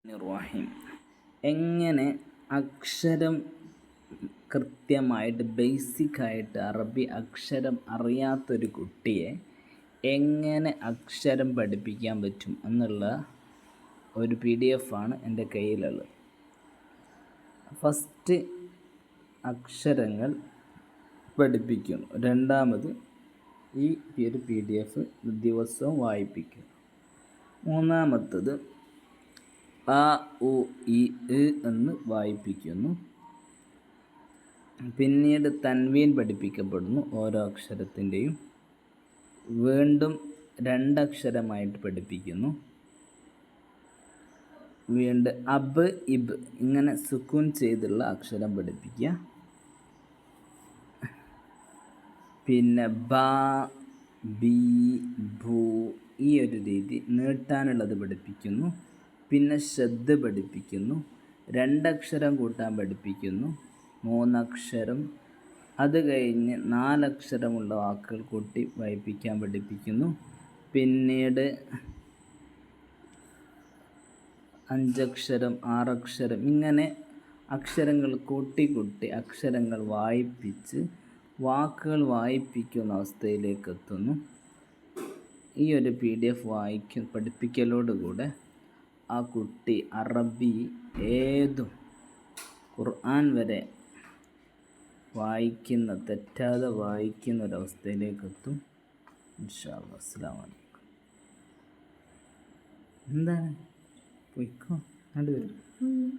റഹീം. എങ്ങനെ അക്ഷരം കൃത്യമായിട്ട് ബേസിക്കായിട്ട് അറബി അക്ഷരം അറിയാത്തൊരു കുട്ടിയെ എങ്ങനെ അക്ഷരം പഠിപ്പിക്കാൻ പറ്റും എന്നുള്ള ഒരു PDF ആണ് എൻ്റെ കയ്യിലുള്ളത്. ഫസ്റ്റ് അക്ഷരങ്ങൾ പഠിപ്പിക്കുന്നു. രണ്ടാമത് ഈ ഒരു PDF ദിവസവും വായിപ്പിക്കും. മൂന്നാമത്തത് അ ഉ ഇ എന്ന് വായിപ്പിക്കുന്നു. പിന്നീട് തൻവീൻ പഠിപ്പിക്കപ്പെടുന്നു ഓരോ അക്ഷരത്തിൻ്റെയും. വീണ്ടും രണ്ടക്ഷരമായിട്ട് പഠിപ്പിക്കുന്നു. വീണ്ടും അബ് ഇബ് ഇങ്ങനെ സുക്കൂൻ ചെയ്തുള്ള അക്ഷരം പഠിപ്പിക്കുക. പിന്നെ ബ ബി ഭൂ ഈ ഒരു രീതി നീട്ടാനുള്ളത് പഠിപ്പിക്കുന്നു. പിന്നെ ശബ്ദ പഠിപ്പിക്കുന്നു. രണ്ടക്ഷരം കൂട്ടാൻ പഠിപ്പിക്കുന്നു. മൂന്നക്ഷരം, അത് കഴിഞ്ഞ് നാലക്ഷരമുള്ള വാക്കുകൾ കൂട്ടി വായിപ്പിക്കാൻ പഠിപ്പിക്കുന്നു. പിന്നീട് അഞ്ചക്ഷരം, ആറക്ഷരം ഇങ്ങനെ അക്ഷരങ്ങൾ കൂട്ടി അക്ഷരങ്ങൾ വായിപ്പിച്ച് വാക്കുകൾ വായിപ്പിക്കുന്ന അവസ്ഥയിലേക്ക് എത്തുന്നു. ഈ ഒരു PDF പഠിപ്പിക്കലോടുകൂടെ ആ കുട്ടി അറബി ഏതും ഖുർആൻ വരെ തെറ്റാതെ വായിക്കുന്ന ഒരവസ്ഥയിലേക്ക് എത്തും. ഇൻഷാ അല്ലാഹ്. അസ്സലാമു അലൈക്കും. എന്താണ് പോയിക്കോ, കണ്ടുവരും.